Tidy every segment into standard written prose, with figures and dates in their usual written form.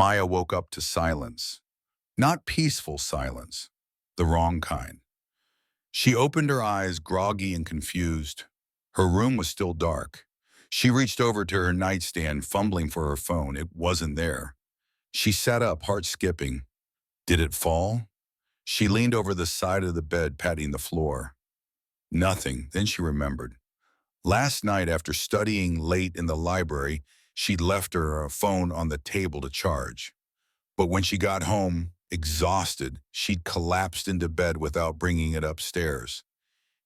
Maya woke up to silence. Not peaceful silence, the wrong kind. She opened her eyes, groggy and confused. Her room was still dark. She reached over to her nightstand, fumbling for her phone. It wasn't there. She sat up, heart skipping. Did it fall? She leaned over the side of the bed, patting the floor. Nothing. Then she remembered. Last night, after studying late in the library, she'd left her phone on the table to charge. But when she got home, exhausted, she'd collapsed into bed without bringing it upstairs.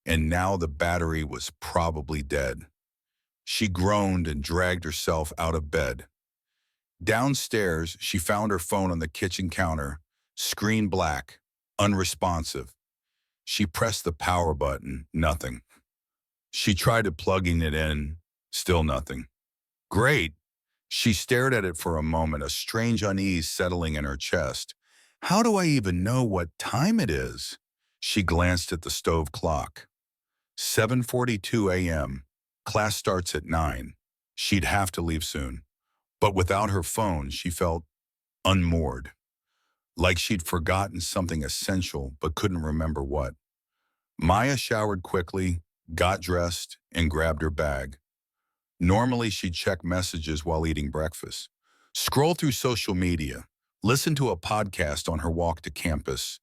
And now the battery was probably dead. She groaned and dragged herself out of bed. Downstairs, she found her phone on the kitchen counter, screen black, unresponsive. She pressed the power button, nothing. She tried plugging it in, still nothing. Great. She stared at it for a moment, a strange unease settling in her chest. How do I even know what time it is? She glanced at the stove clock. 7:42 a.m. Class starts at 9. She'd have to leave soon. But without her phone, she felt unmoored. Like she'd forgotten something essential but couldn't remember what. Maya showered quickly, got dressed, and grabbed her bag. Normally, she'd check messages while eating breakfast, scroll through social media, listen to a podcast on her walk to campus.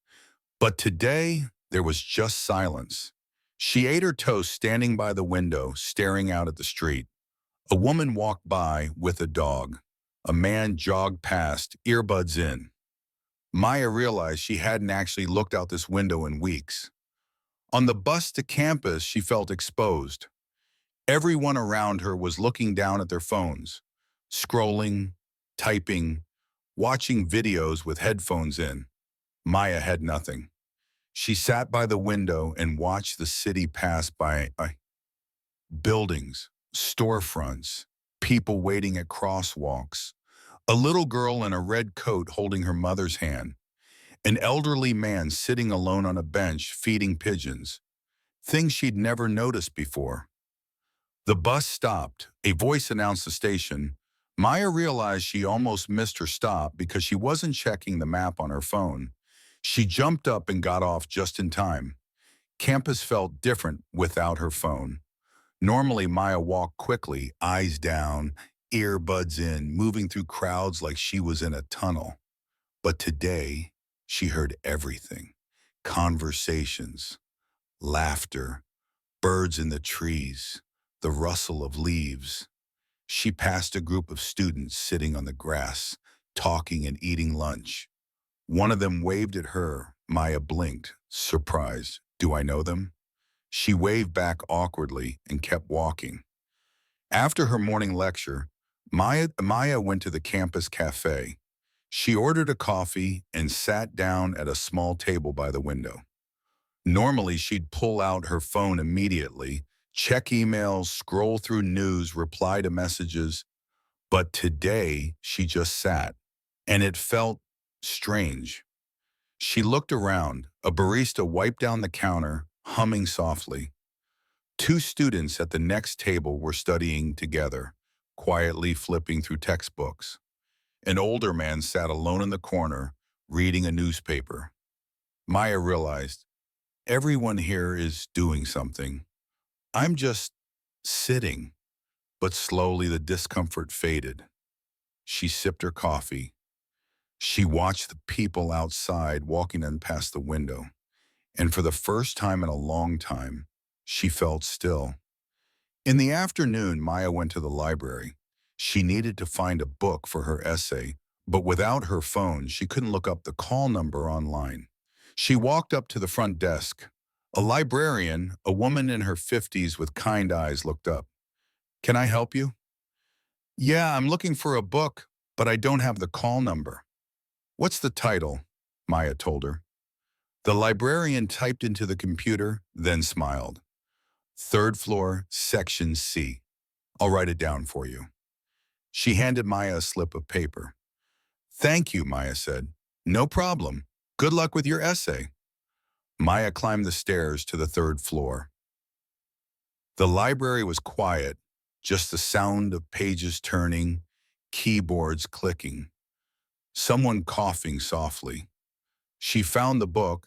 But today, there was just silence. She ate her toast standing by the window, staring out at the street. A woman walked by with a dog. A man jogged past, earbuds in. Maya realized she hadn't actually looked out this window in weeks. On the bus to campus, she felt exposed. Everyone around her was looking down at their phones, scrolling, typing, watching videos with headphones in. Maya had nothing. She sat by the window and watched the city pass by. Buildings, storefronts, people waiting at crosswalks, a little girl in a red coat holding her mother's hand, an elderly man sitting alone on a bench feeding pigeons, things she'd never noticed before. The bus stopped. A voice announced the station. Maya realized she almost missed her stop because she wasn't checking the map on her phone. She jumped up and got off just in time. Campus felt different without her phone. Normally, Maya walked quickly, eyes down, earbuds in, moving through crowds like she was in a tunnel. But today, she heard everything. Conversations, laughter, birds in the trees, the rustle of leaves. She passed a group of students sitting on the grass, talking and eating lunch. One of them waved at her. Maya blinked, surprised. Do I know them? She waved back awkwardly and kept walking. After her morning lecture, Maya went to the campus cafe. She ordered a coffee and sat down at a small table by the window. Normally, she'd pull out her phone immediately, check emails, scroll through news, reply to messages. But today, she just sat, and it felt strange. She looked around. A barista wiped down the counter, humming softly. Two students at the next table were studying together, quietly flipping through textbooks. An older man sat alone in the corner, reading a newspaper. Maya realized, everyone here is doing something. I'm just sitting. But slowly the discomfort faded. She sipped her coffee. She watched the people outside walking in past the window. And for the first time in a long time, she felt still. In the afternoon, Maya went to the library. She needed to find a book for her essay, but without her phone, she couldn't look up the call number online. She walked up to the front desk. A librarian, a woman in her 50s with kind eyes, looked up. Can I help you? Yeah, I'm looking for a book, but I don't have the call number. What's the title? Maya told her. The librarian typed into the computer, then smiled. Third floor, section C. I'll write it down for you. She handed Maya a slip of paper. Thank you, Maya said. No problem. Good luck with your essay. Maya climbed the stairs to the third floor. The library was quiet, just the sound of pages turning, keyboards clicking. someone coughing softly. She found the book,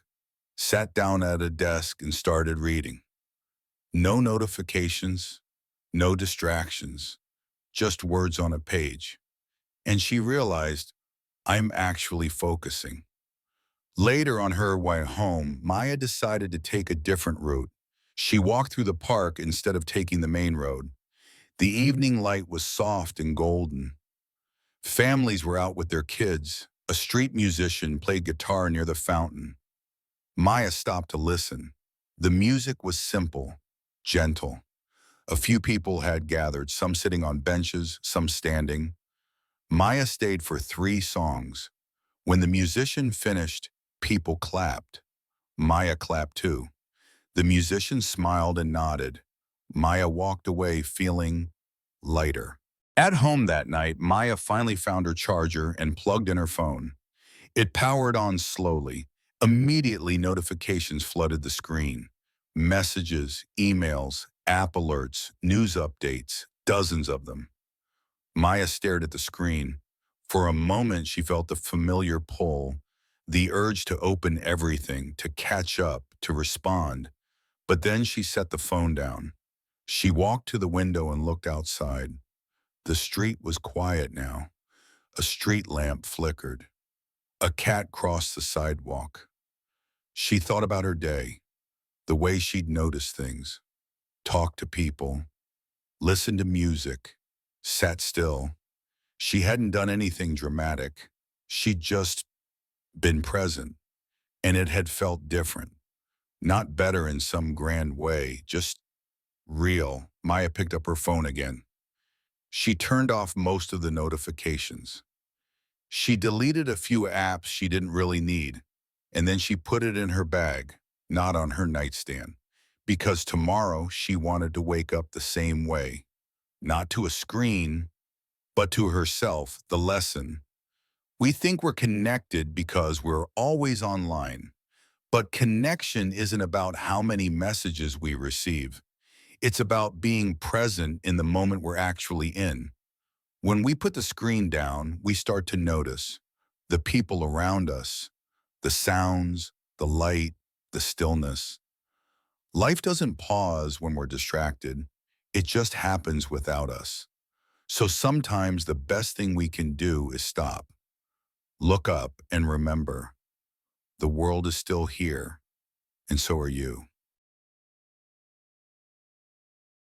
sat down at a desk, and started reading. No notifications, no distractions, just words on a page. And she realized, I'm actually focusing. Later on her way home, Maya decided to take a different route. She walked through the park instead of taking the main road. The evening light was soft and golden. Families were out with their kids. A street musician played guitar near the fountain. Maya stopped to listen. The music was simple, gentle. A few people had gathered, some sitting on benches, some standing. Maya stayed for 3 songs. When the musician finished, people clapped. Maya clapped too. The musician smiled and nodded. Maya walked away feeling lighter. At home that night, Maya finally found her charger and plugged in her phone. It powered on slowly. Immediately, notifications flooded the screen. Messages, emails, app alerts, news updates, dozens of them. Maya stared at the screen. For a moment, she felt the familiar pull, the urge to open everything, to catch up, to respond. But then she set the phone down. She walked to the window and looked outside. The street was quiet now. A street lamp flickered. A cat crossed the sidewalk. She thought about her day, the way she'd noticed things, talked to people, listened to music, sat still. She hadn't done anything dramatic. She'd just been present, and it had felt different. Not better in some grand way, just real. Maya picked up her phone again. She turned off most of the notifications. She deleted a few apps she didn't really need, and then she put it in her bag, not on her nightstand, because tomorrow she wanted to wake up the same way, not to a screen, but to herself. The lesson: we think we're connected because we're always online, but connection isn't about how many messages we receive. It's about being present in the moment we're actually in. When we put the screen down, we start to notice the people around us, the sounds, the light, the stillness. Life doesn't pause when we're distracted. It just happens without us. So sometimes the best thing we can do is stop, look up, and remember, the world is still here, and so are you.